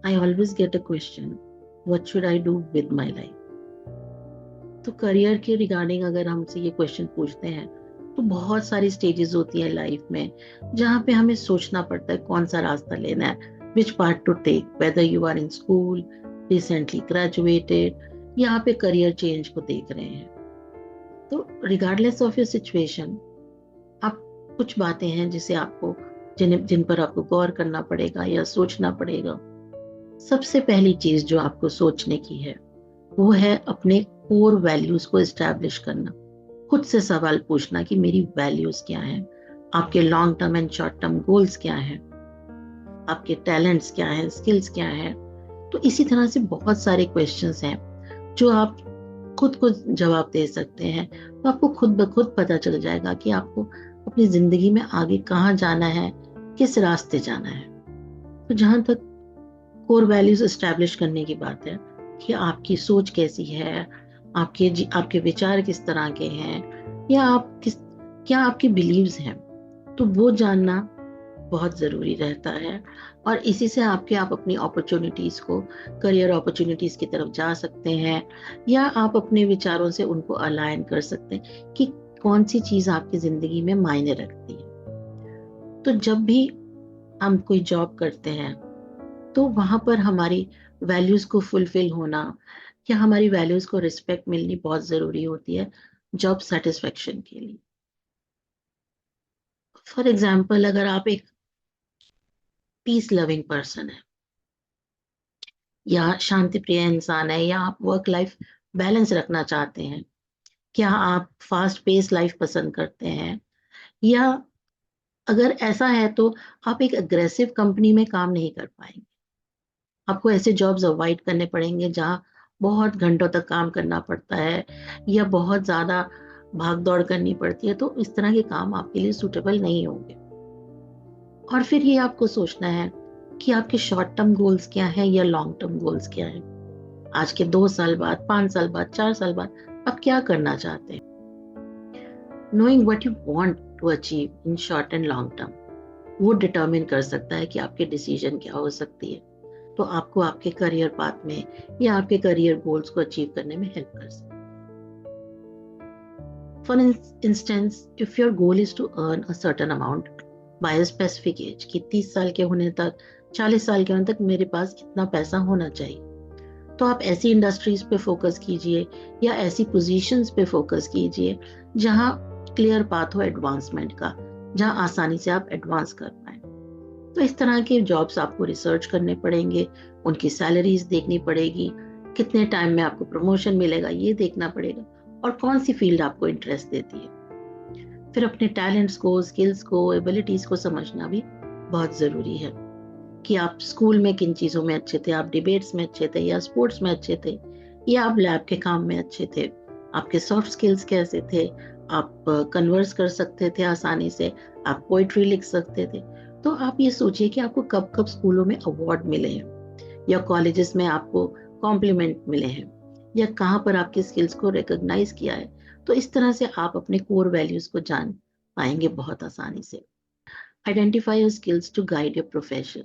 I always get a question, what should I do with my life? तो career के regarding अगर हमसे ये क्वेश्चन पूछते हैं तो बहुत सारी स्टेजेस होती है लाइफ में जहाँ पे हमें सोचना पड़ता है कौन सा रास्ता लेना है, which part to take, whether you are in school, recently graduated, यहाँ पे करियर चेंज को देख रहे हैं। तो रिगार्डलेस ऑफ योर सिचुएशन, आप कुछ बातें हैं जिसे आपको जिन पर आपको गौर करना पड़ेगा या सोचना पड़ेगा। सबसे पहली चीज जो आपको सोचने की है वो है अपने कोर वैल्यूज को एस्टैब्लिश करना। खुद से सवाल पूछना कि मेरी वैल्यूज क्या हैं, आपके long term and short term goals क्या हैं, आपके टैलेंट्स क्या हैं, स्किल्स क्या हैं। तो इसी तरह से बहुत सारे क्वेश्चंस हैं जो आप खुद को जवाब दे सकते हैं। तो आपको खुद ब खुद पता चल जाएगा कि आपको अपनी जिंदगी में आगे कहाँ जाना है, किस रास्ते जाना है। तो जहां तक कोर वैल्यूज एस्टैब्लिश करने की बात है कि आपकी सोच कैसी है, आपके विचार किस तरह के हैं, या क्या आपके बिलीव्स हैं, तो वो जानना बहुत जरूरी रहता है। और इसी से आप अपनी अपॉर्चुनिटीज को, करियर अपॉर्चुनिटीज की तरफ जा सकते हैं, या आप अपने विचारों से उनको अलाइन कर सकते हैं कि कौन सी चीज आपकी जिंदगी में मायने रखती है। तो जब भी हम कोई जॉब करते हैं तो वहां पर हमारी वैल्यूज को फुलफिल होना या हमारी वैल्यूज को रिस्पेक्ट मिलनी बहुत जरूरी होती है जॉब सेटिस्फेक्शन के लिए। फॉर एग्जाम्पल, अगर आप एक पीस लविंग पर्सन है या शांति प्रिय इंसान है, या आप वर्क लाइफ बैलेंस रखना चाहते हैं, क्या आप फास्ट पेस लाइफ पसंद करते हैं, या अगर ऐसा है तो आप एक अग्रेसिव कंपनी में काम नहीं कर पाएंगे। आपको ऐसे जॉब्स अवॉइड करने पड़ेंगे जहाँ बहुत घंटों तक काम करना पड़ता है या बहुत ज्यादा भाग दौड़ करनी पड़ती है। तो इस तरह के काम आपके लिए सूटेबल नहीं होंगे। और फिर ये आपको सोचना है कि आपके शॉर्ट टर्म गोल्स क्या है या लॉन्ग टर्म गोल्स क्या है। आज के 2 साल बाद, 5 साल बाद, 4 साल बाद आप क्या करना चाहते हैं। Knowing what you want to achieve in short and long term, वो डिटरमिन कर सकता है कि आपके डिसीजन क्या हो सकती है। तो आपको आपके करियर पाथ में या आपके करियर गोल्स को अचीव करने में हेल्प कर सकते हैं। For instance, if your goal is to earn a certain amount by a specific age, कि 30 साल के होने तक, 40 साल के होने तक मेरे पास इतना पैसा होना चाहिए, तो आप ऐसी इंडस्ट्रीज पे फोकस कीजिए या ऐसी पोजीशंस पे फोकस कीजिए जहां क्लियर पाथ हो एडवांसमेंट का, जहां आसानी से आप एडवांस कर पाए। तो इस तरह के जॉब्स आपको रिसर्च करने पड़ेंगे, उनकी सैलरीज देखनी पड़ेगी, कितने टाइम में आपको प्रमोशन मिलेगा ये देखना पड़ेगा, और कौन सी फील्ड आपको इंटरेस्ट देती है। फिर अपने टैलेंट्स को, स्किल्स को, एबिलिटीज को समझना भी बहुत जरूरी है कि आप स्कूल में किन चीजों में अच्छे थे, आप डिबेट्स में अच्छे थे या स्पोर्ट्स में अच्छे थे, या आप लैब के काम में अच्छे थे, आपके सॉफ्ट स्किल्स कैसे थे, आप कन्वर्स कर सकते थे आसानी से, आप पोइट्री लिख सकते थे। तो आप ये सोचिए कि आपको कब कब स्कूलों में अवार्ड मिले हैं या कॉलेजेस में आपको कॉम्प्लीमेंट मिले हैं, या कहाँ पर आपके स्किल्स को रिकॉग्नाइज किया है। तो इस तरह से आप अपने कोर वैल्यूज को जान पाएंगे बहुत आसानी से। Identify your skills to guide your profession.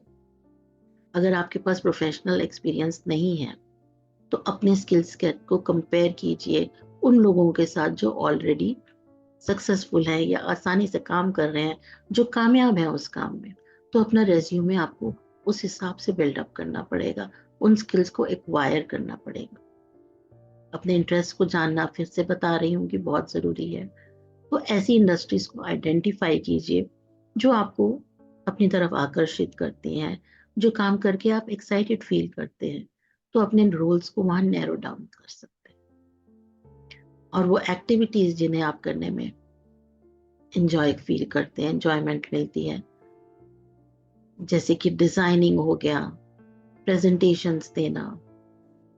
अगर आपके पास प्रोफेशनल एक्सपीरियंस नहीं है तो अपने स्किल्स को कंपेयर कीजिए उन लोगों के साथ जो ऑलरेडी सक्सेसफुल है या आसानी से काम कर रहे हैं, जो कामयाब है उस काम में। तो अपना रेज्यूमे आपको उस हिसाब से बिल्डअप करना पड़ेगा, उन स्किल्स को एक्वायर करना पड़ेगा। अपने इंटरेस्ट को जानना, फिर से बता रही हूँ कि बहुत जरूरी है। तो ऐसी इंडस्ट्रीज को आइडेंटिफाई कीजिए जो आपको अपनी तरफ आकर्षित करती हैं, जो काम करके आप एक्साइटेड फील करते हैं। तो अपने रोल्स को वहां नैरो डाउन कर सकते हैं, और वो एक्टिविटीज जिन्हें आप करने में इंजॉय फील करते हैं, इंजॉयमेंट मिलती है, जैसे कि डिजाइनिंग हो गया, प्रेजेंटेशंस देना,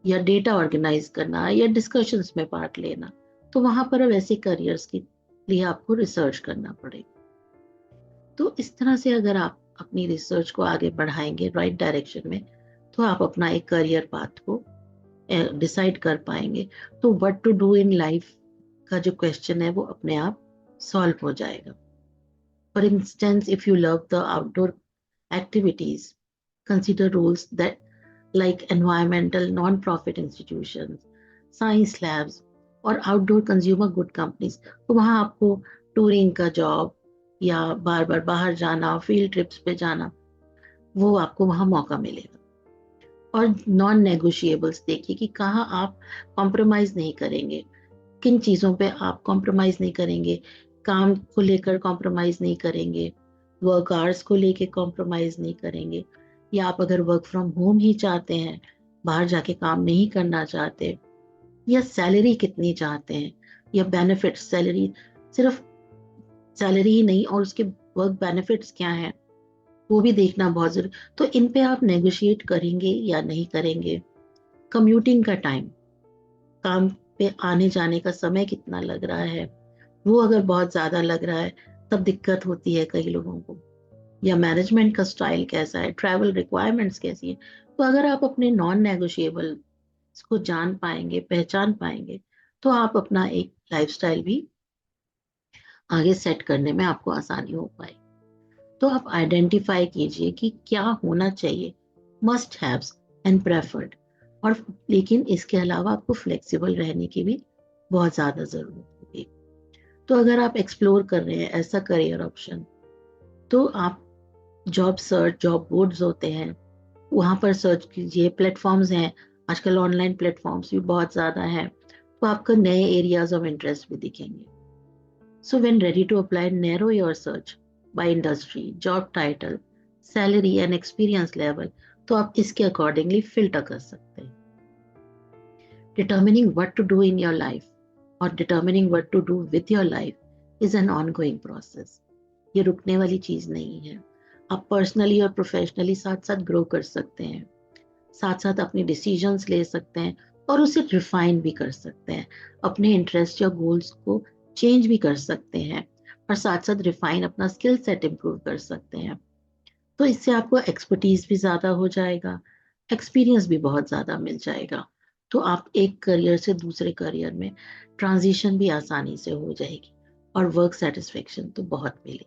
या डेटा ऑर्गेनाइज करना, या डिस्कशंस में पार्ट लेना। तो वहां पर अब ऐसे करियर्स के लिए आपको रिसर्च करना पड़ेगा। तो इस तरह से अगर आप अपनी रिसर्च को आगे बढ़ाएंगे राइट डायरेक्शन में, तो आप अपना एक करियर पाथ को डिसाइड कर पाएंगे। तो what to do in life का जो क्वेश्चन है वो अपने आप सॉल्व हो जाएगा। For instance, if you love the outdoor activities, consider roles that like environmental non-profit institutions, science labs और आउटडोर कंज्यूमर गुड कंपनीज, तो वहाँ आपको टूरिंग का जॉब या बार बार बाहर जाना, फील्ड ट्रिप्स पे जाना, वो आपको वहाँ मौका मिलेगा। और नॉन नेगोशिएबल्स देखिए कि कहाँ आप कॉम्प्रोमाइज नहीं करेंगे, किन चीज़ों पे आप कॉम्प्रोमाइज नहीं करेंगे। काम को लेकर कॉम्प्रोमाइज नहीं करेंगे, वर्क आवर्स को लेकर कॉम्प्रोमाइज नहीं करेंगे, या आप अगर वर्क फ्रॉम होम ही चाहते हैं, बाहर जाके काम नहीं करना चाहते, या सैलरी कितनी चाहते हैं, या बेनिफिट, सैलरी सिर्फ सैलरी ही नहीं और उसके वर्क बेनिफिट्स क्या हैं, वो भी देखना बहुत जरूरी। तो इन पे आप नेगोशिएट करेंगे या नहीं करेंगे। कम्यूटिंग का टाइम, काम पे आने जाने का समय कितना लग रहा है, वो अगर बहुत ज्यादा लग रहा है तब दिक्कत होती है कई लोगों को। या मैनेजमेंट का स्टाइल कैसा है, ट्रैवल रिक्वायरमेंट्स कैसी है। तो अगर आप अपने नॉन नेगोशिएबल को जान पाएंगे, पहचान पाएंगे, तो आप अपना एक लाइफस्टाइल भी आगे सेट करने में आपको आसानी हो पाए। तो आप आइडेंटिफाई कीजिए कि क्या होना चाहिए, मस्ट हैव्स एंड प्रेफर्ड। और लेकिन इसके अलावा आपको फ्लेक्सिबल रहने की भी बहुत ज्यादा जरूरत होगी। तो अगर आप एक्सप्लोर कर रहे हैं ऐसा करियर ऑप्शन, तो आप जॉब सर्च, जॉब बोर्ड्स होते हैं, वहां पर सर्च कीजिए। प्लेटफॉर्म्स हैं, आजकल ऑनलाइन प्लेटफॉर्म्स भी बहुत ज्यादा हैं, तो आपको नए एरियाज ऑफ इंटरेस्ट भी दिखेंगे। So when ready to apply, narrow your search by industry, job title, salary and experience level, तो आप इसके अकॉर्डिंगली फिल्टर कर सकते हैं। Determining what to do in your life or determining what to do with your life is an ongoing process. ये रुकने वाली चीज नहीं है। आप पर्सनली और प्रोफेशनली साथ साथ ग्रो कर सकते हैं, साथ साथ अपने डिसीजंस ले सकते हैं और उसे रिफाइन भी कर सकते हैं, अपने इंटरेस्ट या गोल्स को चेंज भी कर सकते हैं, और साथ साथ रिफाइन अपना स्किल सेट इंप्रूव कर सकते हैं। तो इससे आपको एक्सपर्टीज भी ज्यादा हो जाएगा, एक्सपीरियंस भी बहुत ज्यादा मिल जाएगा। तो आप एक करियर से दूसरे करियर में ट्रांजिशन भी आसानी से हो जाएगी और वर्क सेटिस्फेक्शन तो बहुत मिलेगी।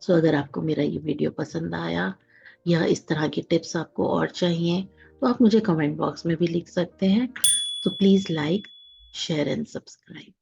सो अगर आपको मेरा ये वीडियो पसंद आया या इस तरह की टिप्स आपको और चाहिए, तो आप मुझे कमेंट बॉक्स में भी लिख सकते हैं। तो please like, share and subscribe.